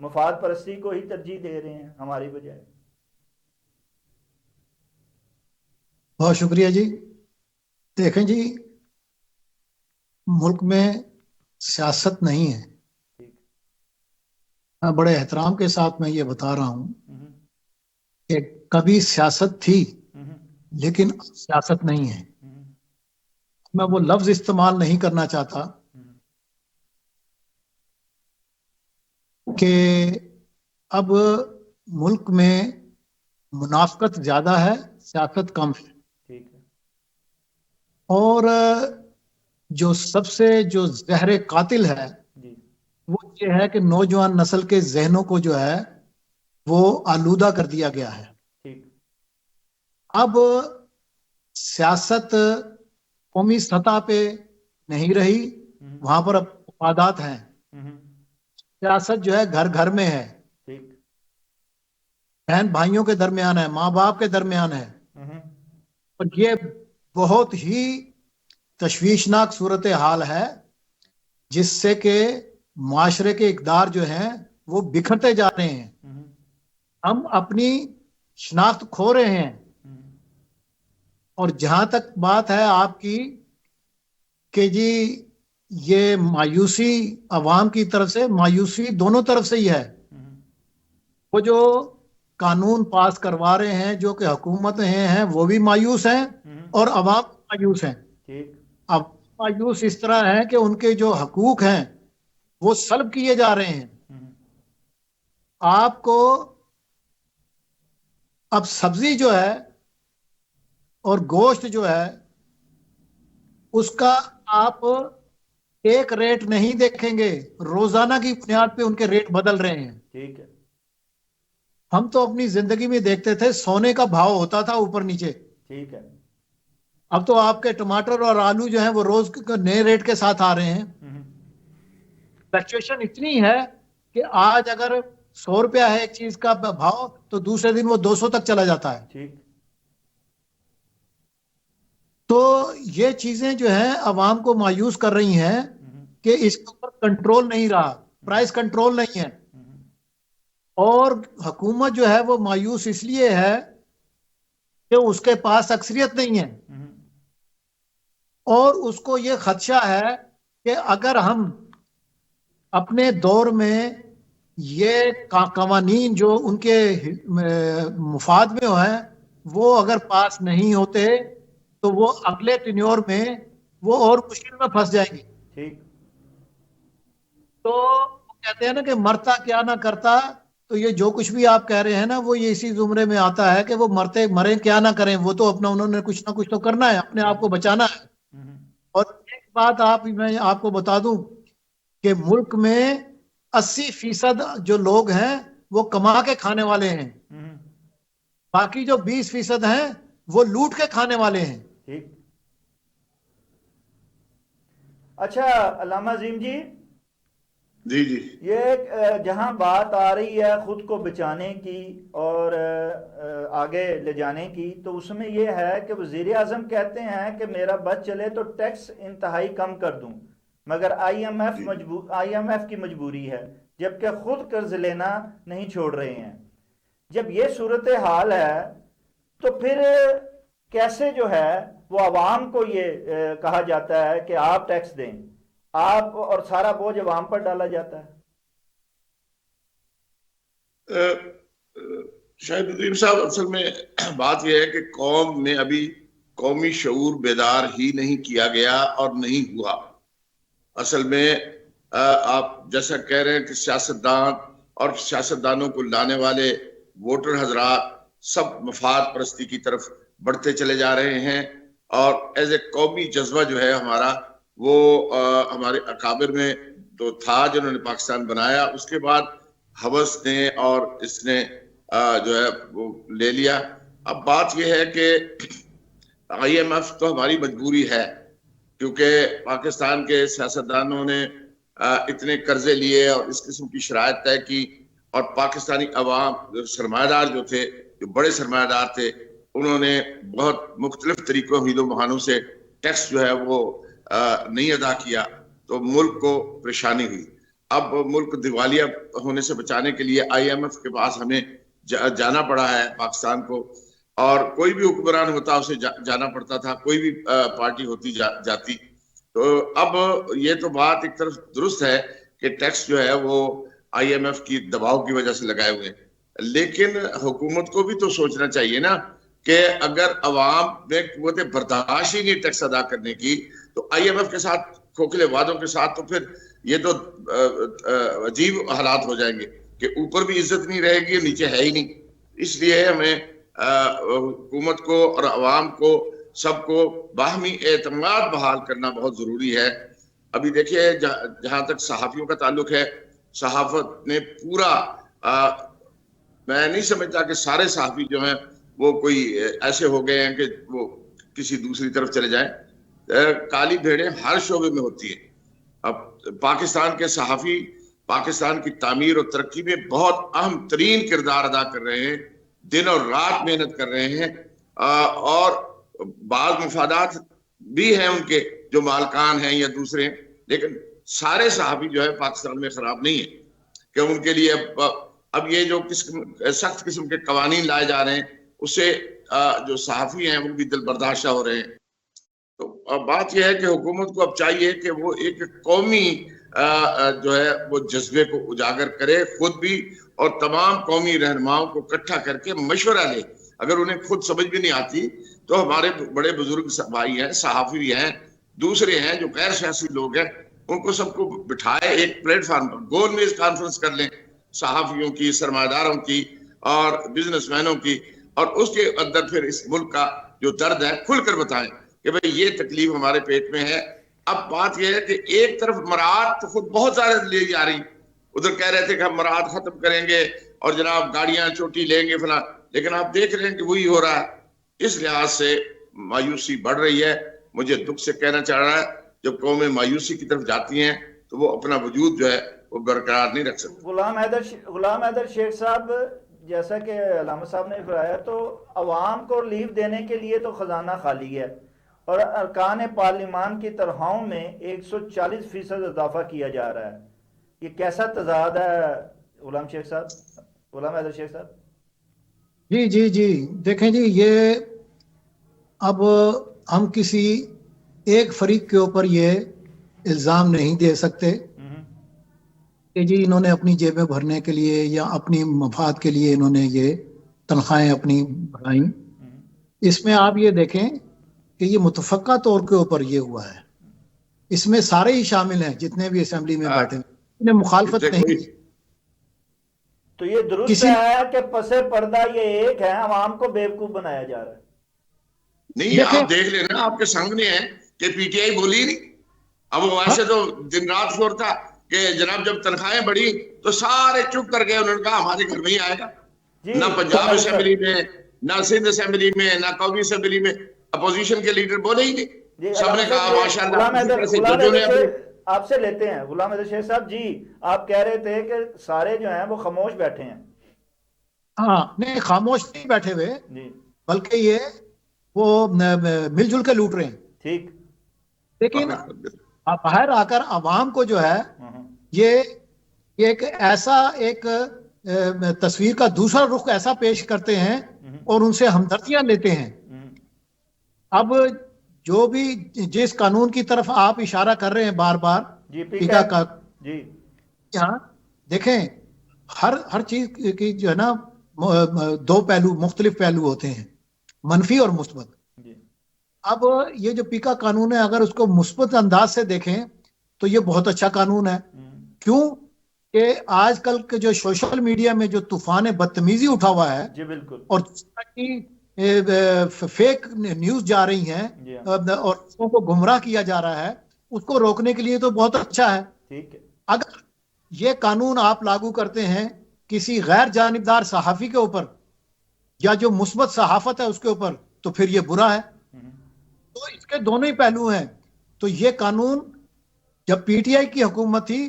مفاد پرستی کو ہی ترجیح دے رہے ہیں ہماری بجائے. بہت شکریہ جی. دیکھیں جی، ملک میں سیاست نہیں ہے. ٹھیک. میں بڑے احترام کے ساتھ میں یہ بتا رہا ہوں کہ کبھی سیاست تھی لیکن سیاست نہیں ہے. میں وہ لفظ استعمال نہیں کرنا چاہتا کہ اب ملک میں منافقت زیادہ ہے، سیاست کم ہے. ٹھیک ہے. اور جو سب سے جو زہر قاتل ہے جی. وہ یہ ہے کہ نوجوان نسل کے ذہنوں کو جو ہے وہ آلودہ کر دیا گیا ہے. ٹھیک. اب سیاست قومی سطح پہ نہیں رہی، وہاں پر اب مفادات ہیں. سیاست جو ہے گھر گھر میں ہے، ٹھیک. بہن بھائیوں کے درمیان ہے، ماں باپ کے درمیان ہے. اور یہ بہت ہی تشویشناک صورتحال ہے جس سے کہ معاشرے کے اقدار جو ہیں وہ بکھرتے جا رہے ہیں. ہم اپنی شناخت کھو رہے ہیں. اور جہاں تک بات ہے آپ کی کہ جی یہ مایوسی عوام کی طرف سے، مایوسی دونوں طرف سے ہی ہے. وہ جو قانون پاس کروا رہے ہیں جو کہ حکومت ہیں وہ بھی مایوس ہیں اور عوام مایوس ہیں. ٹھیک. اب مایوس اس طرح ہے کہ ان کے جو حقوق ہیں وہ سلب کیے جا رہے ہیں. آپ کو اب سبزی جو ہے اور گوشت جو ہے اس کا آپ ایک ریٹ نہیں دیکھیں گے، روزانہ کی بنیاد پہ ان کے ریٹ بدل رہے ہیں. ٹھیک ہے. ہم تو اپنی زندگی میں دیکھتے تھے سونے کا بھاؤ ہوتا تھا اوپر نیچے. ٹھیک ہے. اب تو آپ کے ٹماٹر اور آلو جو ہیں وہ روز نئے ریٹ کے ساتھ آ رہے ہیں. فلکچویشن اتنی ہے کہ آج اگر 100 روپیہ ہے ایک چیز کا بھاؤ تو دوسرے دن وہ 200 تک چلا جاتا ہے. ٹھیک. تو یہ چیزیں جو ہیں عوام کو مایوس کر رہی ہیں کہ اس کے اوپر کنٹرول نہیں رہا، پرائس کنٹرول نہیں ہے. اور حکومت جو ہے وہ مایوس اس لیے ہے کہ اس کے پاس اکثریت نہیں ہے اور اس کو یہ خدشہ ہے کہ اگر ہم اپنے دور میں یہ قوانین جو ان کے مفاد میں ہیں وہ اگر پاس نہیں ہوتے تو وہ اگلے ٹینیور میں وہ اور مشکل میں پھنس جائیں گے. ٹھیک. تو وہ کہتے ہیں نا کہ مرتا کیا نہ کرتا، تو یہ جو کچھ بھی آپ کہہ رہے ہیں نا وہ یہ اسی زمرے میں آتا ہے کہ وہ مریں کیا نہ کریں، وہ تو اپنا انہوں نے کچھ نہ کچھ تو کرنا ہے، اپنے آپ کو بچانا ہے. اور ایک بات میں آپ کو بتا دوں کہ ملک میں 80% جو لوگ ہیں وہ کما کے کھانے والے ہیں، باقی جو 20% ہیں وہ لوٹ کے کھانے والے ہیں. ٹھیک. اچھا علامہ عظیم جی، جی جی یہ جہاں بات آ رہی ہے خود کو بچانے کی اور آگے لے جانے کی، تو اس میں یہ ہے کہ وزیر اعظم کہتے ہیں کہ میرا بس چلے تو ٹیکس انتہائی کم کر دوں، مگر آئی ایم ایف کی مجبوری ہے، جبکہ خود قرض لینا نہیں چھوڑ رہے ہیں. جب یہ صورتحال ہے تو پھر کیسے جو ہے وہ عوام کو یہ کہا جاتا ہے کہ آپ ٹیکس دیں، آپ اور سارا بوجھ عوام پر ڈالا جاتا ہے؟ شاہد ندیم صاحب، اصل میں بات یہ ہے کہ قوم میں ابھی قومی شعور بیدار ہی نہیں کیا گیا اور نہیں ہوا. اصل میں آپ جیسا کہہ رہے ہیں کہ سیاستدان اور سیاستدانوں کو لانے والے ووٹر حضرات سب مفاد پرستی کی طرف بڑھتے چلے جا رہے ہیں، اور ایز اے قومی جذبہ جو ہے ہمارا وہ ہمارے اکابر میں تو تھا جنہوں نے پاکستان بنایا، اس کے بعد ہوس نے اور اس نے جو ہے وہ لے لیا. اب بات یہ ہے کہ آئی ایم ایف تو ہماری مجبوری ہے، کیونکہ پاکستان کے سیاستدانوں نے اتنے قرضے لیے اور اس قسم کی شرائط طے کی، اور پاکستانی عوام سرمایہ دار جو تھے، جو بڑے سرمایہ دار تھے، انہوں نے بہت مختلف طریقوں ہیلوں بہانوں سے ٹیکس جو ہے وہ نہیں ادا کیا، تو ملک کو پریشانی ہوئی. اب ملک دیوالیہ ہونے سے بچانے کے لیے IMF کے پاس ہمیں جانا پڑا ہے پاکستان کو, اور کوئی بھی حکمران ہوتا اسے جانا پڑتا تھا, کوئی بھی پارٹی ہوتی جاتی. تو اب یہ تو بات ایک طرف درست ہے کہ ٹیکس جو ہے وہ IMF کی دباؤ کی وجہ سے لگائے ہوئے ہیں, لیکن حکومت کو بھی تو سوچنا چاہیے نا کہ اگر عوام میں قوت برداشت ہی نہیں ٹیکس ادا کرنے کی, تو IMF کے ساتھ کھوکھلے وعدوں کے ساتھ تو پھر یہ تو عجیب حالات ہو جائیں گے کہ اوپر بھی عزت نہیں رہے گی, نیچے ہے ہی نہیں. اس لیے ہمیں حکومت کو اور عوام کو سب کو باہمی اعتماد بحال کرنا بہت ضروری ہے. ابھی دیکھیے جہاں تک صحافیوں کا تعلق ہے, صحافت نے پورا میں نہیں سمجھتا کہ سارے صحافی جو ہیں وہ کوئی ایسے ہو گئے ہیں کہ وہ کسی دوسری طرف چلے جائیں. کالی بھیڑیں ہر شعبے میں ہوتی ہیں. اب پاکستان کے صحافی پاکستان کی تعمیر اور ترقی میں بہت اہم ترین کردار ادا کر رہے ہیں, دن اور رات محنت کر رہے ہیں, اور بعض مفادات بھی ہیں ان کے جو مالکان ہیں یا دوسرے ہیں, لیکن سارے صحافی جو ہے پاکستان میں خراب نہیں ہے کہ ان کے لیے اب یہ جو سخت قسم کے قوانین لائے جا رہے ہیں اس سے جو صحافی ہیں وہ بھی دل برداشتہ ہو رہے ہیں. تو اب بات یہ ہے کہ حکومت کو اب چاہیے کہ وہ ایک قومی جو ہے وہ جذبے کو اجاگر کرے خود بھی, اور تمام قومی رہنماؤں کو اکٹھا کر کے مشورہ لے. اگر انہیں خود سمجھ بھی نہیں آتی تو ہمارے بڑے بزرگ بھائی ہیں, صحافی ہیں, دوسرے ہیں جو غیر سیاسی لوگ ہیں, ان کو سب کو بٹھائے ایک پلیٹ فارم پر گول میز کانفرنس کر لیں, صحافیوں کی, سرمایہ داروں کی اور بزنس مینوں کی, اور اس کے اندر پھر اس ملک کا جو درد ہے کھل کر بتائیں کہ بھئی یہ تکلیف ہمارے پیٹ میں ہے. اب بات یہ ہے کہ ایک طرف مراعات خود بہت زیادہ لے جا رہی, ادھر کہہ رہے تھے کہ ہم مراعات ختم کریں گے اور جناب گاڑیاں چوٹی لیں گے فلاں, لیکن آپ دیکھ رہے ہیں کہ وہی ہو رہا ہے. اس لحاظ سے مایوسی بڑھ رہی ہے. مجھے دکھ سے کہنا چاہ رہا ہے جب قومیں مایوسی کی طرف جاتی ہیں تو وہ اپنا وجود جو ہے وہ برقرار نہیں رکھ سکتی. غلام حیدر شیخ صاحب, جیسا کہ علامہ صاحب نے فرمایا تو عوام کو ریلیف دینے کے لیے تو خزانہ خالی ہے, اور ارکان پارلیمان کی تنخواہوں میں 140% اضافہ کیا جا رہا ہے. یہ کیسا تضاد ہے غلام حیدر شیخ صاحب؟ جی دیکھیں جی, یہ اب ہم کسی ایک فریق کے اوپر یہ الزام نہیں دے سکتے کہ جی انہوں نے اپنی جیبیں بھرنے کے لیے یا اپنی مفاد کے لیے انہوں نے یہ تنخواہیں اپنی بڑھائیں. اس میں آپ یہ دیکھیں کہ یہ متفقہ طور کے اوپر یہ ہوا ہے, اس میں سارے ہی شامل ہیں جتنے بھی اسمبلی میں بیٹھے ہیں, انہیں مخالفت نہیں. تو یہ درست ہے کہ پس پردہ یہ ایک ہے, عوام کو بیوقوف بنایا جا رہا ہے. نہیں, آپ دیکھ لینا آپ کے سامنے ہے کہ PTI بولی نہیں. اب ویسے تو دن رات شور تھا کہ جناب جب تنخواہیں بڑھی تو سارے چپ کر گئے, انہوں نے کہا ہمارے گھر میں ہی آئے گا. نہ پنجاب اسمبلی میں, نہ سندھ اسمبلی میں, نہ قومی اسمبلی میں اپوزیشن کے لیڈر بولے ہی نہیں. سب نے کہا ماشاءاللہ. آپ سے لیتے ہیں غلام حیدر شیخ صاحب جی, آپ کہہ رہے تھے کہ سارے جو ہیں وہ خاموش بیٹھے ہیں. ہاں نہیں, خاموش نہیں بیٹھے ہوئے, بلکہ یہ وہ مل جل کے لوٹ رہے ہیں. ٹھیک, لیکن باہر آ کر عوام کو جو ہے یہ ایک ایسا ایک تصویر کا دوسرا رخ ایسا پیش کرتے ہیں اور ان سے ہمدردیاں لیتے ہیں. اب جو بھی جس قانون کی طرف آپ اشارہ کر رہے ہیں بار بار, یہاں دیکھیں ہر چیز کی جو ہے نا دو پہلو, مختلف پہلو ہوتے ہیں, منفی اور مثبت. اب یہ جو پیکا قانون ہے اگر اس کو مثبت انداز سے دیکھیں تو یہ بہت اچھا قانون ہے. کیوں کہ آج کل کے جو سوشل میڈیا میں جو طوفان بدتمیزی اٹھا ہوا ہے, جی بالکل, اور جس طرح کی فیک نیوز جا رہی ہیں اور لوگوں کو گمراہ کیا جا رہا ہے, اس کو روکنے کے لیے تو بہت اچھا ہے. اگر یہ قانون آپ لاگو کرتے ہیں کسی غیر جانبدار صحافی کے اوپر یا جو مثبت صحافت ہے اس کے اوپر, تو پھر یہ برا ہے. تو اس کے دونوں ہی پہلو ہیں. تو یہ قانون جب PTI کی حکومت تھی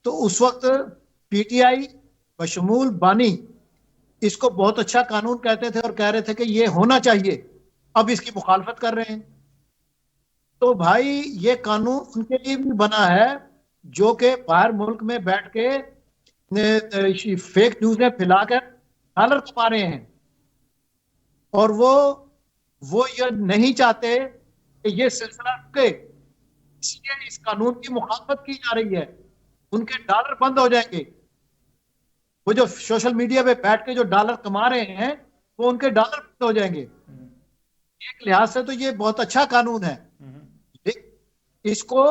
تو اس وقت PTI بشمول بانی اس کو بہت اچھا قانون کہتے تھے اور کہہ رہے تھے کہ یہ ہونا چاہیے. اب اس کی مخالفت کر رہے ہیں. تو بھائی یہ قانون ان کے لیے بھی بنا ہے جو کہ باہر ملک میں بیٹھ کے فیک نیوزیں پھیلا کر ڈالر کما رہے ہیں، اور وہ یہ نہیں چاہتے کہ یہ سلسلہ رکے، اس لیے اس قانون کی مخالفت کی جا رہی ہے. ان کے ڈالر بند ہو جائیں گے. وہ جو سوشل میڈیا پہ بیٹھ کے جو ڈالر کما رہے ہیں وہ ان کے ڈالر بند ہو جائیں گے. ایک لحاظ سے تو یہ بہت اچھا قانون ہے، اس کو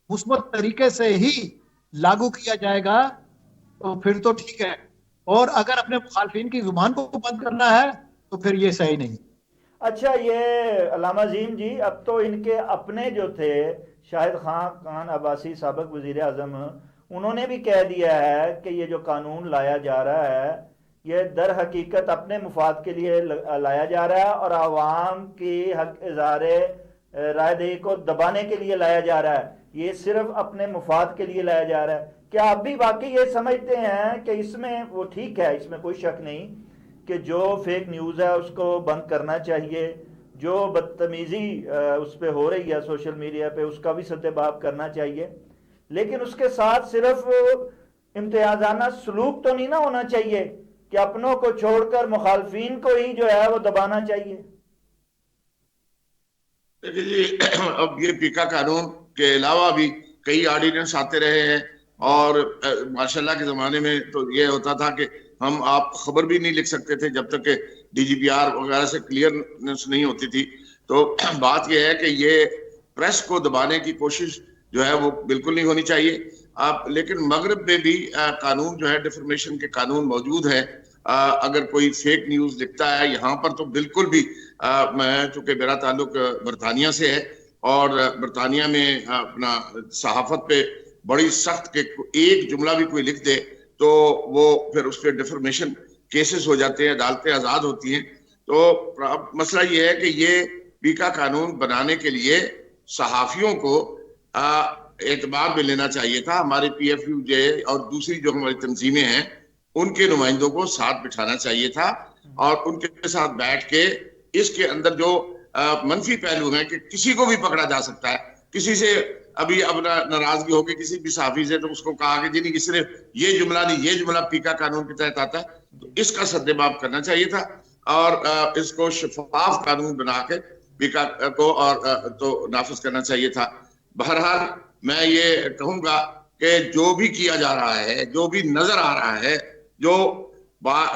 مثبت طریقے سے ہی لاگو کیا جائے گا تو پھر تو ٹھیک ہے، اور اگر اپنے مخالفین کی زبان کو بند کرنا ہے تو پھر یہ صحیح نہیں. اچھا، یہ علامہ عظیم جی، اب تو ان کے اپنے جو تھے شاہد خان عباسی سابق وزیر اعظم، انہوں نے بھی کہہ دیا ہے کہ یہ جو قانون لایا جا رہا ہے یہ در حقیقت اپنے مفاد کے لیے لایا جا رہا ہے اور عوام کی حق اظہار رائے دہی کو دبانے کے لیے لایا جا رہا ہے، یہ صرف اپنے مفاد کے لیے لایا جا رہا ہے. کیا آپ بھی واقعی یہ سمجھتے ہیں کہ اس میں وہ ٹھیک ہے، اس میں کوئی شک نہیں کہ جو فیک نیوز ہے اس کو بند کرنا چاہیے، جو بدتمیزی اس پہ ہو رہی ہے سوشل میڈیا پہ اس کا بھی سدباب کرنا چاہیے، لیکن اس کے ساتھ صرف امتیازانہ سلوک تو نہیں نہ ہونا چاہیے کہ اپنوں کو چھوڑ کر مخالفین کو ہی جو ہے وہ دبانا چاہیے؟ دیکھیے جی، اب یہ پیکا قانون کے علاوہ بھی کئی آرڈیننس آتے رہے ہیں، اور ماشاء اللہ کے زمانے میں تو یہ ہوتا تھا کہ ہم آپ خبر بھی نہیں لکھ سکتے تھے جب تک کہ ڈی جی پی آر وغیرہ سے کلیئرنس نہیں ہوتی تھی. تو بات یہ ہے کہ یہ پریس کو دبانے کی کوشش جو ہے وہ بالکل نہیں ہونی چاہیے. لیکن مغرب میں بھی قانون جو ہے ڈیفرمیشن کے قانون موجود ہیں. اگر کوئی فیک نیوز لکھتا ہے یہاں پر تو بالکل بھی میں چونکہ میرا تعلق برطانیہ سے ہے، اور برطانیہ میں اپنا صحافت پہ بڑی سخت کہ ایک جملہ بھی کوئی لکھ دے تو وہ پھر اس پہ ڈیفرمیشن کیسز ہو جاتے ہیں، عدالتیں آزاد ہوتی ہیں. تو مسئلہ یہ ہے کہ یہ پیکا قانون بنانے کے لیے صحافیوں کو اعتبار میں لینا چاہیے تھا. ہمارے پی ایف یو جے اور دوسری جو ہماری تنظیمیں ہیں ان کے نمائندوں کو ساتھ بٹھانا چاہیے تھا، اور ان کے ساتھ بیٹھ کے اس کے اندر جو منفی پہلو ہیں کہ کسی کو بھی پکڑا جا سکتا ہے، کسی سے ابھی اپنا ناراضگی ہوگی کسی بھی صحافی سے تو اس کو کہا کہ جی نہیں صرف یہ جملہ نہیں، یہ جملہ پیکا قانون کے تحت آتا ہے، تو اس کا سدباب کرنا چاہیے تھا اور اس کو شفاف قانون بنا کے پیکا کو اور تو نافذ کرنا چاہیے تھا. بہرحال میں یہ کہوں گا کہ جو بھی کیا جا رہا ہے، جو بھی نظر آ رہا ہے، جو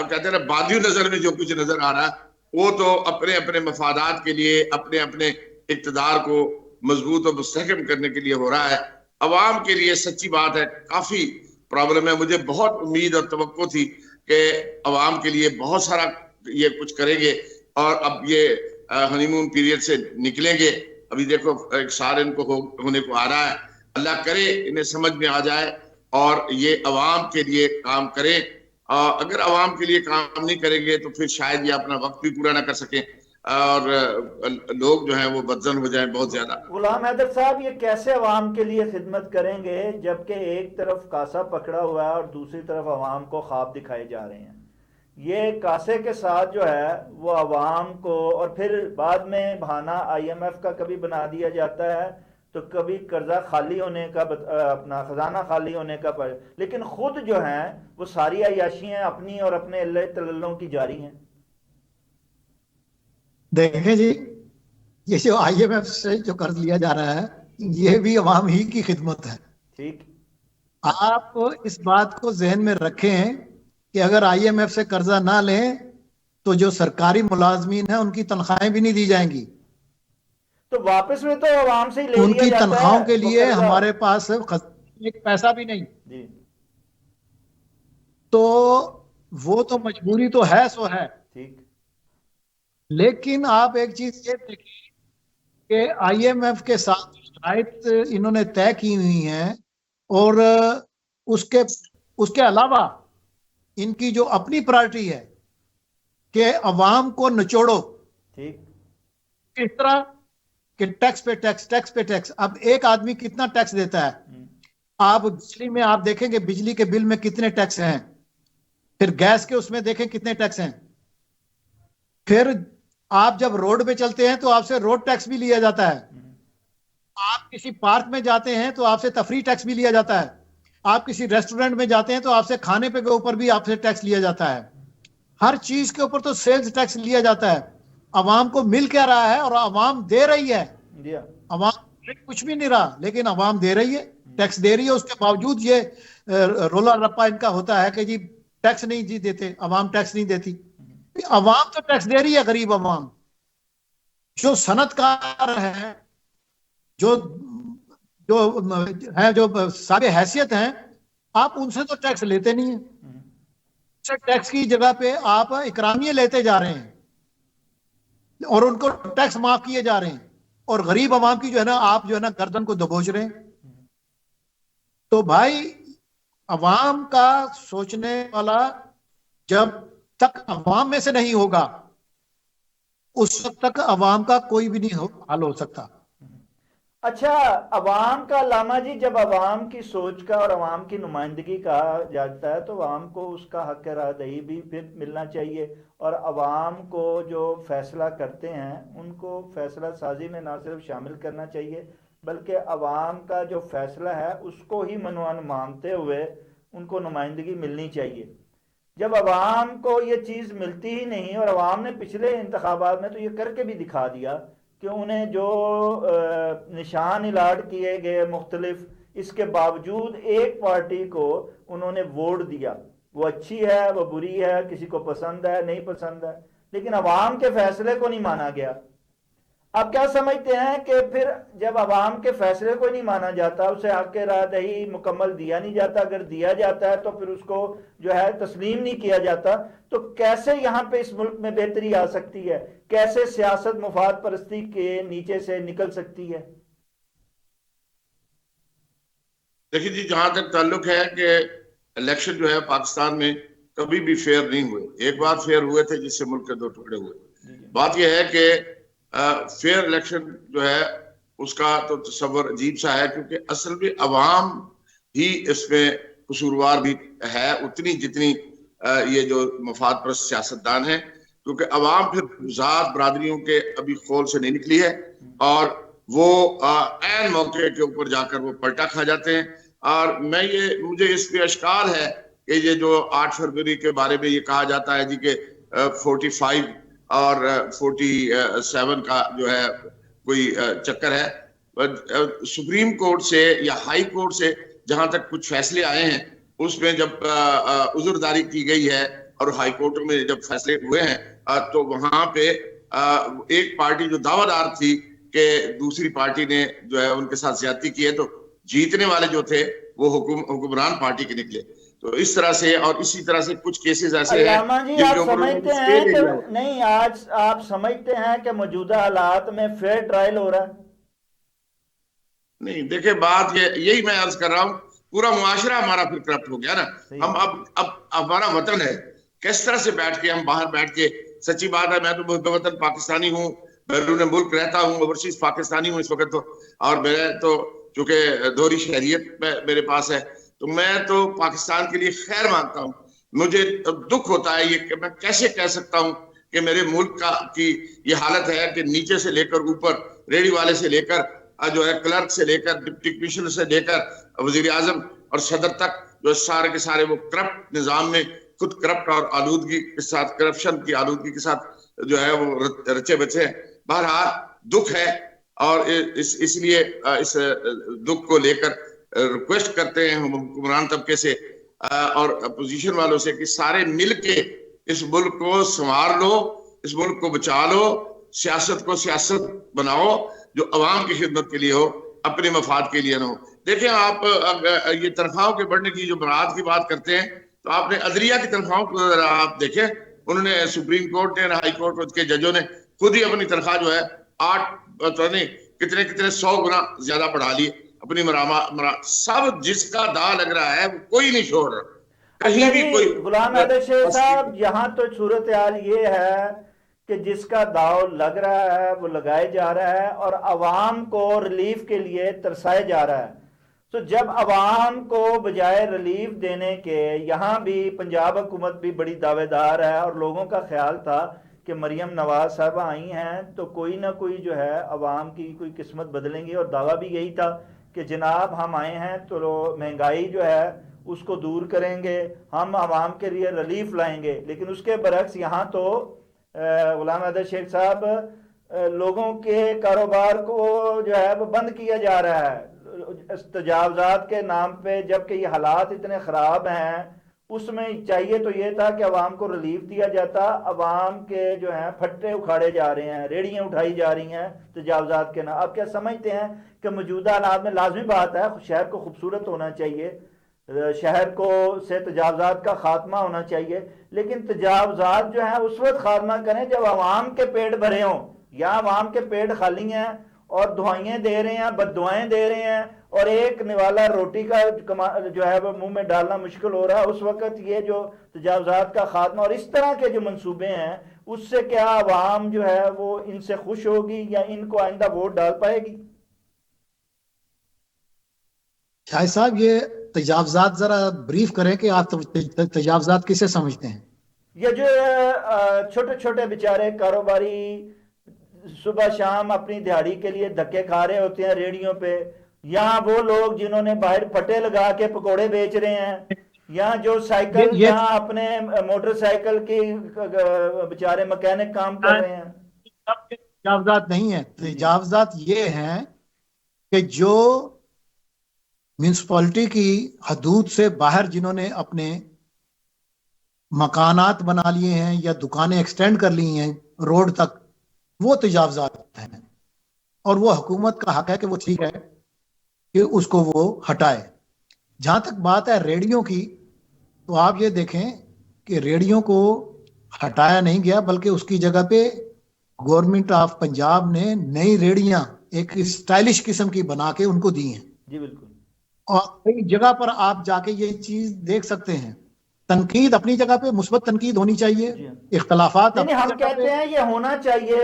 کہتے ہیں بادی نظر میں جو کچھ نظر آ رہا ہے وہ تو اپنے اپنے مفادات کے لیے، اپنے اپنے اقتدار کو مضبوط اور مستحکم کرنے کے لیے ہو رہا ہے. عوام کے لیے سچی بات ہے کافی پرابلم ہے. مجھے بہت امید اور توقع تھی کہ عوام کے لیے بہت سارا یہ کچھ کریں گے اور اب یہ ہنی مون پیریڈ سے نکلیں گے. ابھی دیکھو ایک سال ان کو ہونے کو آ رہا ہے. اللہ کرے انہیں سمجھ میں آ جائے اور یہ عوام کے لیے کام کریں. اگر عوام کے لیے کام نہیں کریں گے تو پھر شاید یہ اپنا وقت بھی پورا نہ کر سکیں اور لوگ جو ہیں وہ بدزن ہو جائیں بہت زیادہ. غلام حیدر صاحب، یہ کیسے عوام کے لیے خدمت کریں گے جبکہ ایک طرف کاسا پکڑا ہوا ہے اور دوسری طرف عوام کو خواب دکھائے جا رہے ہیں؟ یہ کاسے کے ساتھ جو ہے وہ عوام کو، اور پھر بعد میں بہانہ آئی ایم ایف کا کبھی بنا دیا جاتا ہے تو کبھی قرضہ خالی ہونے کا، اپنا خزانہ خالی ہونے کا، لیکن خود جو ہیں وہ ساری عیاشیاں اپنی اور اپنے اللہ تللوں کی جاری ہیں. دیکھیں جی، یہ جو آئی ایم ایف سے جو قرض لیا جا رہا ہے یہ بھی عوام ہی کی خدمت ہے. ٹھیک، آپ اس بات کو ذہن میں رکھیں کہ اگر آئی ایم ایف سے قرضہ نہ لیں تو جو سرکاری ملازمین ہیں ان کی تنخواہیں بھی نہیں دی جائیں گی. تو واپس میں تو عوام سے ہی لے ان لیا کی جاتا ہے تنخواہوں کے وہ لیے قرضہ. ہمارے پاس ایک پیسہ بھی نہیں. جی، تو وہ تو مجبوری تو ہے سو ہے. ٹھیک، لیکن آپ ایک چیز یہ دیکھیں کہ آئی ایم ایف کے ساتھ شرائط انہوں نے طے کی ہوئی ہیں، اور اس کے علاوہ ان کی جو اپنی پرائرٹی ہے کہ عوام کو نچوڑو. ٹھیک، اس طرح کہ ٹیکس پہ ٹیکس، ٹیکس پہ ٹیکس. اب ایک آدمی کتنا ٹیکس دیتا ہے؟ آپ بجلی میں آپ دیکھیں گے بجلی کے بل میں کتنے ٹیکس ہیں، پھر گیس کے اس میں دیکھیں کتنے ٹیکس ہیں، پھر آپ جب روڈ پہ چلتے ہیں تو آپ سے روڈ ٹیکس بھی لیا جاتا ہے. آپ کسی پارک میں جاتے ہیں تو آپ سے تفریح ٹیکس بھی لیا جاتا ہے، آپ کسی ریسٹورنٹ میں جاتے ہیں تو آپ سے کھانے پہ کے اوپر بھی آپ سے ٹیکس لیا جاتا ہے، ہر چیز کے اوپر تو سیلز ٹیکس لیا جاتا ہے. عوام کو مل کیا رہا ہے اور عوام دے رہی ہے. عوام کچھ بھی نہیں رہا لیکن عوام دے رہی ہے، ٹیکس دے رہی ہے. اس کے باوجود یہ رولا رپا ان کا ہوتا ہے کہ جی ٹیکس نہیں جی دیتے، عوام ٹیکس نہیں دیتی. عوام تو ٹیکس دے رہی ہے، غریب عوام جو صنعت کار ہے، جو جو ہیں، جو صاحب حیثیت ہیں، آپ ان سے تو ٹیکس لیتے نہیں ہیں. ٹیکس کی جگہ پہ آپ اکرامیے لیتے جا رہے ہیں اور ان کو ٹیکس معاف کیے جا رہے ہیں، اور غریب عوام کی جو ہے نا آپ جو ہے نا گردن کو دبوچ رہے ہیں. تو بھائی عوام کا سوچنے والا جب تک عوام میں سے نہیں ہوگا اس وقت تک عوام کا کوئی بھی نہیں حل ہو سکتا. اچھا، عوام کا علامہ جی، جب عوام کی سوچ کا اور عوام کی نمائندگی کہا جاتا ہے تو عوام کو اس کا حق رائے دہی بھی پھر ملنا چاہیے، اور عوام کو جو فیصلہ کرتے ہیں ان کو فیصلہ سازی میں نہ صرف شامل کرنا چاہیے بلکہ عوام کا جو فیصلہ ہے اس کو ہی منوان مانتے ہوئے ان کو نمائندگی ملنی چاہیے. جب عوام کو یہ چیز ملتی ہی نہیں، اور عوام نے پچھلے انتخابات میں تو یہ کر کے بھی دکھا دیا کہ انہیں جو نشان الاٹ کیے گئے مختلف، اس کے باوجود ایک پارٹی کو انہوں نے ووٹ دیا، وہ اچھی ہے وہ بری ہے، کسی کو پسند ہے نہیں پسند ہے، لیکن عوام کے فیصلے کو نہیں مانا گیا. آپ کیا سمجھتے ہیں کہ پھر جب عوام کے فیصلے کو نہیں مانا جاتا، اسے حق رائے دہی مکمل دیا نہیں جاتا، اگر دیا جاتا ہے تو پھر اس کو جو ہے تسلیم نہیں کیا جاتا، تو کیسے یہاں پہ اس ملک میں بہتری آ سکتی ہے؟ کیسے سیاست مفاد پرستی کے نیچے سے نکل سکتی ہے؟ دیکھیے جی، جہاں تک تعلق ہے کہ الیکشن جو ہے پاکستان میں کبھی بھی فیئر نہیں ہوئے. ایک بار فیئر ہوئے تھے جس سے ملک کے 2 ٹکڑے ہوئے. بات یہ ہے کہ فیئر الیکشن جو ہے اس کا تو تصور عجیب سا ہے، کیونکہ اصل میں عوام ہی اس میں قصوروار بھی ہے اتنی جتنی یہ جو مفاد پرست سیاستدان ہیں، کیونکہ عوام پھر ذات برادریوں کے ابھی خول سے نہیں نکلی ہے اور وہ عین موقع کے اوپر جا کر وہ پلٹا کھا جاتے ہیں. اور مجھے اس پہ اشکال ہے کہ یہ جو 8 فروری کے بارے میں یہ کہا جاتا ہے جی کہ 45 اور 47 کا جو ہے کوئی چکر ہے. سپریم کورٹ سے یا ہائی کورٹ سے جہاں تک کچھ فیصلے آئے ہیں اس میں جب عذرداری کی گئی ہے اور ہائی کورٹ میں جب فیصلے ہوئے ہیں تو وہاں پہ ایک پارٹی جو دعویٰ دار تھی کہ دوسری پارٹی نے جو ہے ان کے ساتھ زیادتی کی ہے، تو جیتنے والے جو تھے وہ حکمران پارٹی کے نکلے. تو اس طرح سے اور اسی طرح سے کچھ کیسز ایسے ہیں علامہ جی، جن کے آپ اوپر سمجھتے ہیں کہ نہیں، آج آپ سمجھتے ہیں کہ موجودہ حالات میں فیئر ٹرائل ہو رہا ہے؟ نہیں، دیکھیں بات یہی میں عرض کر رہا ہوں، پورا معاشرہ ہمارا پھر کرپٹ ہو گیا نا. ہم اب ہمارا وطن ہے، کس طرح سے بیٹھ کے ہم باہر بیٹھ کے، سچی بات ہے میں تو محب وطن پاکستانی ہوں، بیرون ملک رہتا ہوں، اوورسیز پاکستانی ہوں اس وقت تو، اور میں تو چونکہ دوہری شہریت میرے پاس ہے تو میں تو پاکستان کے لیے خیر مانگتا ہوں. مجھے دکھ ہوتا ہے یہ کہ میں کیسے کہہ سکتا ہوں کہ میرے ملک کی یہ حالت ہے کہ نیچے سے لے کر اوپر، ریڈی والے سے لے کر جو ہے کلرک سے لے کر ڈپٹی کمشنر سے لے کر وزیر اعظم اور صدر تک جو سارے کے سارے وہ کرپٹ نظام میں خود کرپٹ اور آلودگی کے ساتھ، کرپشن کی آلودگی کے ساتھ جو ہے وہ رچے بچے ہیں. بہرحال دکھ ہے اور اس لیے اس دکھ کو لے کر ریکویسٹ کرتے ہیں ہم حکمران طبقے سے اور اپوزیشن والوں سے کہ سارے مل کے اس ملک کو سنوار لو، اس ملک کو بچا لو، سیاست کو سیاست بناؤ جو عوام کی خدمت کے لیے ہو، اپنے مفاد کے لیے نہ ہو. دیکھیں آپ یہ تنخواہوں کے بڑھنے کی جو برآمد کی بات کرتے ہیں تو آپ نے عدلیہ کی تنخواہوں کو آپ دیکھیں، انہوں نے سپریم کورٹ نے، ہائی کورٹ کے ججوں نے خود ہی اپنی تنخواہ جو ہے 8 کتنے 100 گنا زیادہ بڑھا لی اپنی سب جس کا داغ لگ رہا ہے وہ کوئی نہیں چھوڑ رہا کہیں بھی کوئی. غلام حیدر شیخ صاحب، یہاں تو صورتحال یہ ہے کہ جس کا داؤ لگ رہا ہے وہ لگائے جا رہا ہے اور عوام کو ریلیف کے لیے ترسائے جا رہا ہے. تو جب عوام کو بجائے ریلیف دینے کے، یہاں بھی پنجاب حکومت بھی بڑی دعوے دار ہے اور لوگوں کا خیال تھا کہ مریم نواز صاحبہ آئی ہیں تو کوئی نہ کوئی جو ہے عوام کی کوئی قسمت بدلیں گی، اور دعویٰ بھی یہی تھا کہ جناب ہم آئے ہیں تو مہنگائی جو ہے اس کو دور کریں گے، ہم عوام کے لیے ریلیف لائیں گے. لیکن اس کے برعکس یہاں تو غلام حیدر شیخ صاحب لوگوں کے کاروبار کو جو ہے وہ بند کیا جا رہا ہے تجاوزات کے نام پہ، جبکہ یہ حالات اتنے خراب ہیں. اس میں چاہیے تو یہ تھا کہ عوام کو ریلیف دیا جاتا. عوام کے جو ہیں پھٹے اکھاڑے جا رہے ہیں، ریڑیاں اٹھائی جا رہی ہیں تجاوزات کے نام. آپ کیا سمجھتے ہیں کہ موجودہ حالات میں لازمی بات ہے شہر کو خوبصورت ہونا چاہیے، شہر کو سے تجاوزات کا خاتمہ ہونا چاہیے، لیکن تجاوزات جو ہیں اس وقت خاتمہ کریں جب عوام کے پیٹ بھرے ہوں، یا عوام کے پیٹ خالی ہیں اور دعائیں دے رہے ہیں، بد دعائیں دے رہے ہیں، اور ایک نوالا روٹی کا جو ہے وہ منہ میں ڈالنا مشکل ہو رہا ہے. اس وقت یہ جو تجاوزات کا خاتمہ اور اس طرح کے جو منصوبے ہیں، اس سے کیا عوام جو ہے وہ ان سے خوش ہوگی یا ان کو آئندہ ووٹ ڈال پائے گی؟ شاہد صاحب یہ تجاوزات ذرا بریف کریں کہ آپ تجاوزات کسے سمجھتے ہیں؟ یہ جو چھوٹے چھوٹے بیچارے کاروباری صبح شام اپنی دیہڑی کے لیے دھکے کھا رہے ہوتے ہیں ریڑیوں پہ، یہاں وہ لوگ جنہوں نے باہر پٹے لگا کے پکوڑے بیچ رہے ہیں، یہاں جو سائیکل یہاں اپنے موٹر سائیکل کی بیچارے مکینک کام کر رہے ہیں. تجاوزات نہیں ہیں. تجاوزات یہ ہیں کہ جو میونسپلٹی کی حدود سے باہر جنہوں نے اپنے مکانات بنا لیے ہیں یا دکانیں ایکسٹینڈ کر لی ہیں روڈ تک، وہ تجاوزات ہیں. اور وہ حکومت کا حق ہے کہ وہ ٹھیک ہے کہ اس کو وہ ہٹائے. جہاں تک بات ہے ریڑیوں کی، تو آپ یہ دیکھیں کہ ریڑیوں کو ہٹایا نہیں گیا، بلکہ اس کی جگہ پہ گورنمنٹ آف پنجاب نے نئی ریڑیاں ایک اسٹائلش قسم کی بنا کے ان کو دی ہیں. جی بالکل. اور کئی جگہ پر آپ جا کے یہ چیز دیکھ سکتے ہیں. تنقید اپنی جگہ پہ مثبت تنقید ہونی چاہیے، اختلافات ہم کہتے ہیں یہ ہونا چاہیے،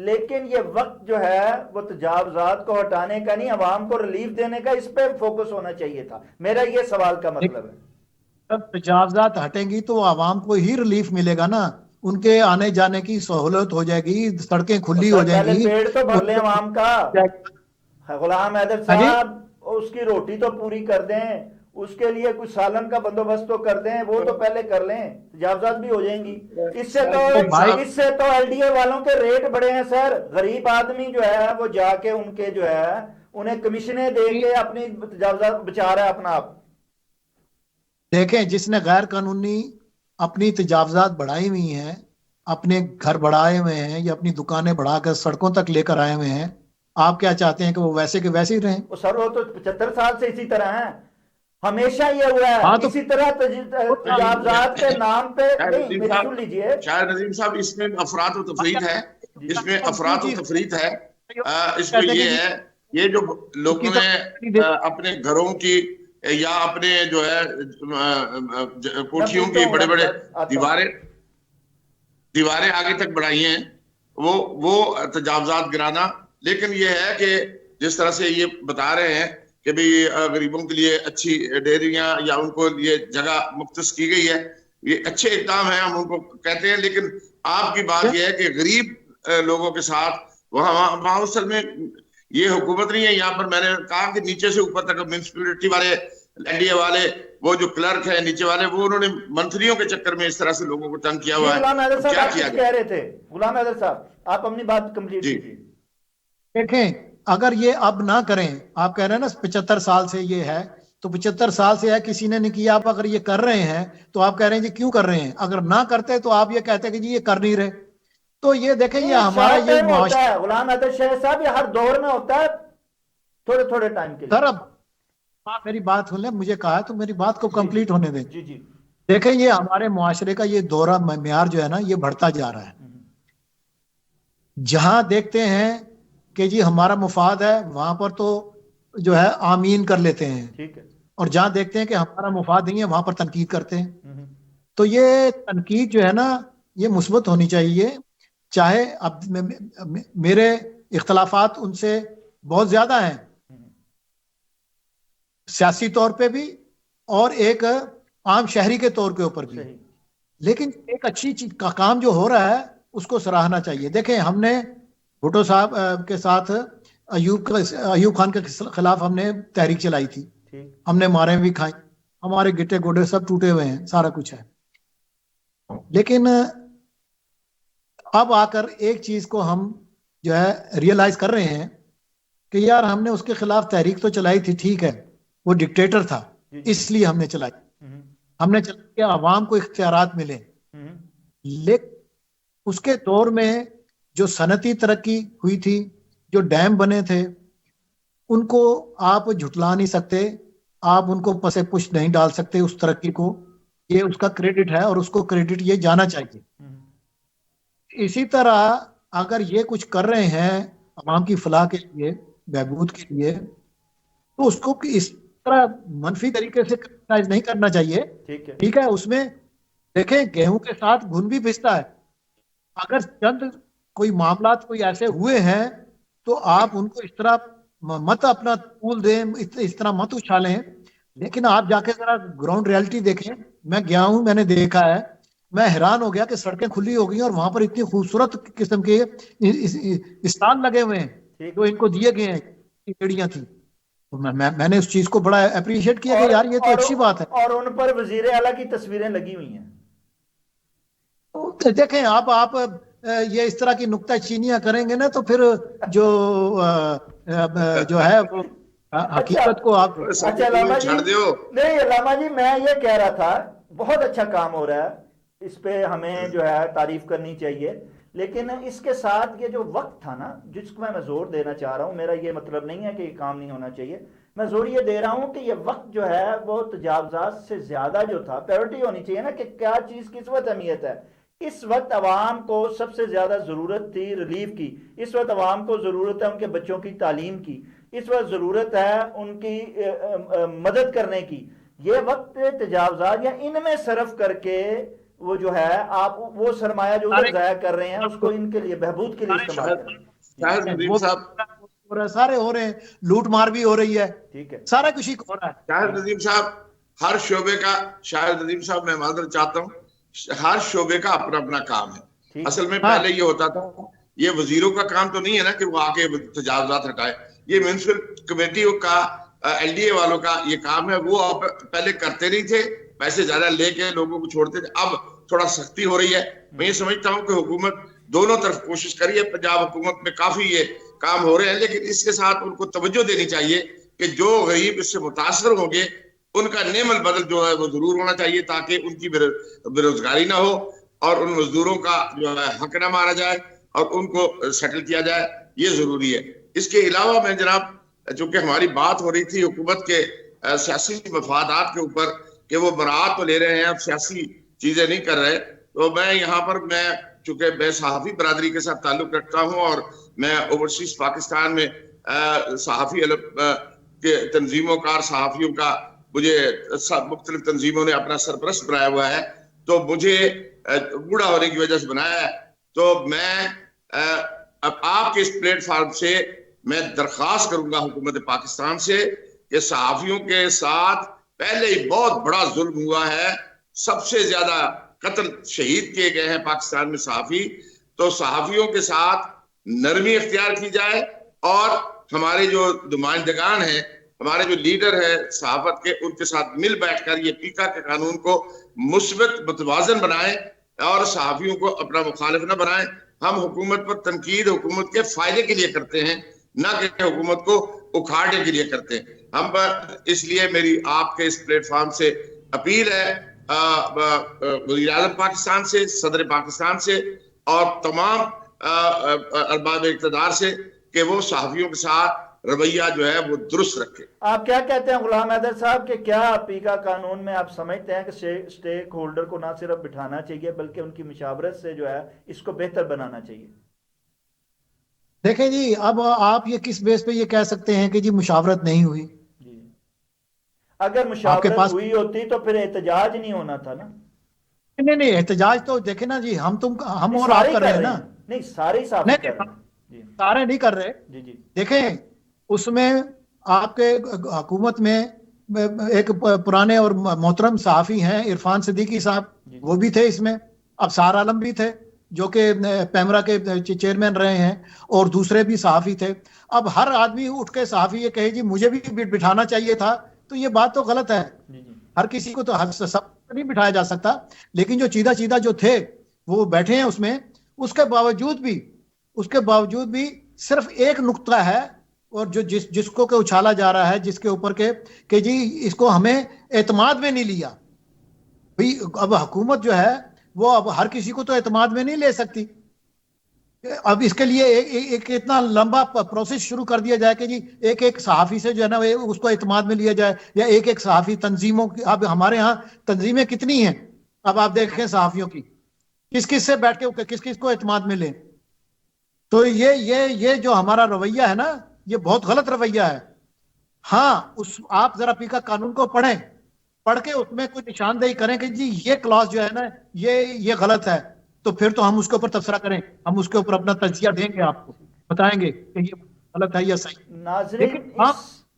لیکن یہ وقت جو ہے وہ تجاوزات کو ہٹانے کا نہیں، عوام کو ریلیف دینے کا، اس پہ فوکس ہونا چاہیے تھا. میرا یہ سوال کا مطلب ہے. جب تجاوزات ہٹیں گی تو عوام کو ہی ریلیف ملے گا نا، ان کے آنے جانے کی سہولت ہو جائے گی، سڑکیں کھلی ہو جائیں گی. پیڑ تو بھر لیں عوام کا. غلام حیدر صاحب اس کی روٹی تو پوری کر دیں، اس کے لیے کچھ سالن کا بندوبست تو کر دیں، وہ تو پہلے کر لیں، تجاوزات بھی ہو جائیں گی. اس سے تو ایل ڈی اے والوں کے ریٹ بڑے ہیں سر. غریب آدمی جو ہے وہ جا کے ان کے جو ہے انہیں کمیشنیں دے کے اپنی تجاوزات بچا رہا ہے اپنا آپ. دیکھیں جس نے غیر قانونی اپنی تجاوزات بڑھائی ہوئی ہیں، اپنے گھر بڑھائے ہوئے ہیں یا اپنی دکانیں بڑھا کر سڑکوں تک لے کر آئے ہوئے ہیں، آپ کیا چاہتے ہیں کہ وہ ویسے کے ویسے ہی رہیں؟ سر وہ تو 75 سال سے اسی طرح ہیں، ہمیشہ یہ ہوا ہے. اسی طرح تجاوزات کے نام پہ سن لیجئے. شاہد نظیم صاحب اس میں افراط و تفریط ہے، اس میں افراط و تفریط ہے. اس میں یہ ہے، یہ جو لوگوں نے اپنے گھروں کی یا اپنے جو ہے کوٹھیوں کی بڑے بڑے دیواریں آگے تک بڑھائی ہیں، وہ تجاوزات گرانا. لیکن یہ ہے کہ جس طرح سے یہ بتا رہے ہیں کہ بھی غریبوں کے لیے اچھی ڈیریاں یا ان کو یہ جگہ مختص کی گئی ہے، یہ اچھے اقدام ہیں، ہم ان کو کہتے ہیں. لیکن آپ کی بات یہ ہے کہ غریب لوگوں کے ساتھ وہاں اصل میں یہ حکومت نہیں ہے. یہاں پر میں نے کہا کہ نیچے سے اوپر تک میونسپلٹی والے، این ڈی اے والے، وہ جو کلرک ہیں نیچے والے، وہ انہوں نے منتریوں کے چکر میں اس طرح سے لوگوں کو تنگ کیا ہوا ہے. غلام حیدر صاحب کیا آپ کیا کچھ کہہ رہے تھے؟ غلام حیدر صاحب آپ اپنی بات کمپلیٹ کیجیے. دیکھیں اگر یہ اب نہ کریں، آپ کہہ رہے ہیں نا 75 سال سے یہ ہے، تو 75 سال سے ہے کسی نے نہیں کیا. آپ اگر یہ کر رہے ہیں تو آپ کہہ رہے ہیں جی کیوں کر رہے ہیں؟ اگر نہ کرتے تو آپ یہ کہتے کہ جی یہ کر نہیں رہے. تو یہ دیکھیں یہ ہمارا یہ معاشرہ ہے. غلام حیدر شیخ صاحب یہ ہر دور میں ہوتا ہے، تھوڑے تھوڑے ٹائم کے لیے. سر اب آپ میری بات سن لیں، مجھے کہا ہے تو میری بات کو کمپلیٹ ہونے دیں. جی جی. دیکھیں یہ ہمارے معاشرے کا یہ دورہ معیار جو ہے نا یہ بڑھتا جا رہا ہے. جہاں دیکھتے ہیں کہ جی ہمارا مفاد ہے وہاں پر تو جو ہے آمین کر لیتے ہیں، ٹھیک ہے، اور جہاں دیکھتے ہیں کہ ہمارا مفاد نہیں ہے وہاں پر تنقید کرتے ہیں. تو یہ تنقید جو ہے نا یہ مثبت ہونی چاہیے. چاہے اب میرے اختلافات ان سے بہت زیادہ ہیں سیاسی طور پہ بھی اور ایک عام شہری کے طور کے اوپر بھی، لیکن ایک اچھی چیز کا کام جو ہو رہا ہے اس کو سراہنا چاہیے. دیکھیں ہم نے بھٹو صاحب کے ساتھ ایوب خان کے خلاف ہم نے تحریک چلائی تھی, ہم نے ماریں بھی کھائیں, ہمارے گٹے گوڑے سب ٹوٹے ہوئے ہیں, سارا کچھ ہے. لیکن اب آ کر ایک چیز کو ہم جو ہے ریئلائز کر رہے ہیں کہ یار ہم نے اس کے خلاف تحریک تو چلائی تھی, ٹھیک ہے, وہ ڈکٹیٹر تھا اس لیے ہم نے چلائی, ہم نے چلائی کہ عوام کو اختیارات ملے. لیکن اس کے دور میں جو صنعتی ترقی ہوئی تھی, جو ڈیم بنے تھے, ان کو آپ جھٹلا نہیں سکتے, آپ ان کو پسے پش نہیں ڈال سکتے اس ترقی کو. یہ اس کا کریڈٹ ہے اور اس کو کریڈٹ یہ جانا چاہیے. اسی طرح اگر یہ کچھ کر رہے ہیں عوام کی فلاح کے لیے, بہبود کے لیے, تو اس کو اس طرح منفی طریقے سے کرٹیسائز نہیں کرنا چاہیے. ٹھیک ہے, اس میں دیکھیں گیہوں کے ساتھ گھن بھی پستا ہے. اگر چند کوئی معاملات کوئی ایسے ہوئے ہیں تو آپ ان کو اس طرح مت اپنا پول دیں, اس طرح مت اچھالیں. لیکن آپ جا کے ذرا گراؤنڈ ریالٹی دیکھیں. میں گیا ہوں, میں نے دیکھا ہے, میں حیران ہو گیا کہ سڑکیں کھلی ہو گئی اور وہاں پر اتنی خوبصورت قسم کے اسٹال لگے ہوئے ہیں جو ان کو دیے گئے ہیں, ایڑیاں تھیں. میں نے اس چیز کو بڑا اپریشیٹ کیا کہ یار یہ تو اچھی بات ہے. اور ان پر وزیر اعلیٰ کی تصویریں لگی ہوئی ہیں. دیکھیں آپ یہ اس طرح کی نکتہ چینیاں کریں گے نا تو پھر جو ہے وہ حقیقت کو آپ اچھا علامہ جی, نہیں علامہ جی, میں یہ کہہ رہا تھا بہت اچھا کام ہو رہا ہے, اس پہ ہمیں جو ہے تعریف کرنی چاہیے. لیکن اس کے ساتھ یہ جو وقت تھا نا, جس کو میں زور دینا چاہ رہا ہوں, میرا یہ مطلب نہیں ہے کہ یہ کام نہیں ہونا چاہیے, میں زور یہ دے رہا ہوں کہ یہ وقت جو ہے وہ تجاوزات سے زیادہ جو تھا, پریورٹی ہونی چاہیے نا کہ کیا چیز کس وقت اہمیت ہے. اس وقت عوام کو سب سے زیادہ ضرورت تھی ریلیف کی, اس وقت عوام کو ضرورت ہے ان کے بچوں کی تعلیم کی, اس وقت ضرورت ہے ان کی مدد کرنے کی. یہ وقت تجاوزات یا ان میں صرف کر کے وہ جو ہے آپ وہ سرمایہ جو ادھر ضائع کر رہے ہیں اس کو ان کے لیے بہبود کے لیے استعمال کریں. سارے ہو رہے ہیں, لوٹ مار بھی ہو رہی ہے, ٹھیک ہے, سارا کچھ ہی ہو رہا ہے. شاہد ندیم صاحب ہر شعبے کا, شاہد ندیم صاحب میں معذرت چاہتا ہوں, ہر شعبے کا اپنا اپنا کام ہے. اصل میں پہلے یہ ہوتا تھا, یہ وزیروں کا کام تو نہیں ہے نا کہ وہ آ کے تجاوزات ہٹائے, یہ میونسپل کمیٹیوں کا, ایل ڈی اے والوں کا یہ کام ہے. وہ پہلے کرتے نہیں تھے, پیسے زیادہ لے کے لوگوں کو چھوڑتے تھے, اب تھوڑا سختی ہو رہی ہے. میں یہ سمجھتا ہوں کہ حکومت دونوں طرف کوشش کری ہے. پنجاب حکومت میں کافی یہ کام ہو رہے ہیں, لیکن اس کے ساتھ ان کو توجہ دینی چاہیے کہ جو غریب اس سے متاثر ہوں گے ان کا نعم البدل جو ہے وہ ضرور ہونا چاہیے, تاکہ ان کی بے روزگاری نہ ہو اور ان مزدوروں کا جو ہے حق نہ مارا جائے اور ان کو سیٹل کیا جائے. یہ ضروری ہے. اس کے علاوہ میں جناب, چونکہ ہماری بات ہو رہی تھی حکومت کے سیاسی مفادات کے اوپر کہ وہ براعت تو لے رہے ہیں, اب سیاسی چیزیں نہیں کر رہے, تو میں یہاں پر, میں چونکہ میں صحافی برادری کے ساتھ تعلق رکھتا ہوں اور میں اوورسیز پاکستان میں صحافی کے تنظیموں کار صحافیوں کا مجھے مختلف تنظیموں نے اپنا سرپرست بنایا ہوا ہے, تو مجھے بوڑھا ہونے کی وجہ سے بنایا ہے. تو میں اب آپ کے اس پلیٹ فارم سے میں درخواست کروں گا حکومت پاکستان سے کہ صحافیوں کے ساتھ پہلے ہی بہت بڑا ظلم ہوا ہے, سب سے زیادہ قتل شہید کیے گئے ہیں پاکستان میں صحافی, تو صحافیوں کے ساتھ نرمی اختیار کی جائے اور ہمارے جو نمائندگان ہیں, ہمارے جو لیڈر ہیں صحافت کے, ان کے ساتھ مل بیٹھ کر یہ پیکا کے قانون کو مثبت متوازن بنائیں اور صحافیوں کو اپنا مخالف نہ بنائیں. ہم حکومت پر تنقید حکومت کے فائدے کے لیے کرتے ہیں, نہ کہ حکومت کو اکھاڑنے کے لیے کرتے ہیں. ہم پر اس لیے میری آپ کے اس پلیٹ فارم سے اپیل ہے وزیر اعظم پاکستان سے, صدر پاکستان سے اور تمام ارباب اقتدار سے کہ وہ صحافیوں کے ساتھ رویہ جو ہے وہ درست رکھے. آپ کیا کہتے ہیں غلام حیدر صاحب کہ کیا پیکا قانون میں آپ سمجھتے ہیں کہ اسٹیک ہولڈر کو نہ صرف بٹھانا چاہیے بلکہ ان کی مشاورت سے جو ہے اس کو بہتر بنانا چاہیے؟ دیکھیں جی, اب آپ یہ کس بیس پہ یہ کہہ سکتے ہیں کہ جی مشاورت نہیں ہوئی؟ جی, اگر مشاورت ہوئی ہوتی تو پھر احتجاج نہیں ہونا تھا نا. نہیں, احتجاج تو دیکھیں نا جی, ہم اور آپ کر رہے ہیں نا. نہیں, سارے سارے نہیں کر رہے. جی دیکھیں اس میں آپ کے حکومت میں ایک پرانے اور محترم صحافی ہیں عرفان صدیقی صاحب, وہ بھی تھے اس میں. ابصار عالم بھی تھے جو کہ پیمرا کے چیئرمین رہے ہیں، اور دوسرے بھی صحافی تھے. اب ہر آدمی اٹھ کے صحافی یہ کہے جی مجھے بھی بٹھانا چاہیے تھا، تو یہ بات تو غلط ہے. ہر کسی کو تو سب کو نہیں بٹھایا جا سکتا، لیکن جو چیدہ جو تھے وہ بیٹھے ہیں اس میں. اس کے باوجود بھی صرف ایک نقطہ ہے، اور جو جس کو کہ اچھالا جا رہا ہے، جس کے اوپر کہ جی اس کو ہمیں اعتماد میں نہیں لیا. بھئی اب حکومت جو ہے وہ اب ہر کسی کو تو اعتماد میں نہیں لے سکتی. اب اس کے لیے ایک اتنا لمبا پروسیس شروع کر دیا جائے کہ جی ایک صحافی سے جو ہے نا اس کو اعتماد میں لیا جائے، یا ایک صحافی تنظیموں کی. اب ہمارے ہاں تنظیمیں کتنی ہیں، اب آپ دیکھیں صحافیوں کی کس سے بیٹھ کے کس کو اعتماد میں لیں. تو یہ جو ہمارا رویہ ہے نا، یہ بہت غلط رویہ ہے. ہاں آپ ذرا پی کا قانون کو پڑھ کے اس میں کوئی نشاندہی کریں کہ جی یہ کلاس جو ہے نا یہ غلط ہے، تو پھر تو ہم اس کے اوپر تبصرہ کریں، ہم اس کے اوپر اپنا تجزیہ دیں گے، آپ کو بتائیں گے کہ یہ غلط ہے یا صحیح. ناظرین، لیکن ہاں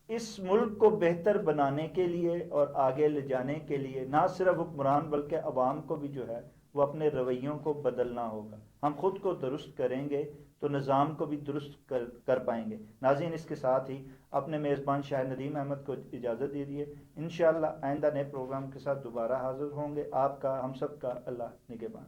اس ملک کو بہتر بنانے کے لیے اور آگے لے جانے کے لیے نہ صرف حکمران بلکہ عوام کو بھی جو ہے وہ اپنے رویوں کو بدلنا ہوگا. ہم خود کو درست کریں گے تو نظام کو بھی درست کر پائیں گے. ناظرین، اس کے ساتھ ہی اپنے میزبان شاہ ندیم احمد کو اجازت دیجیے. انشاءاللہ آئندہ نئے پروگرام کے ساتھ دوبارہ حاضر ہوں گے. آپ کا، ہم سب کا اللہ نگہبان.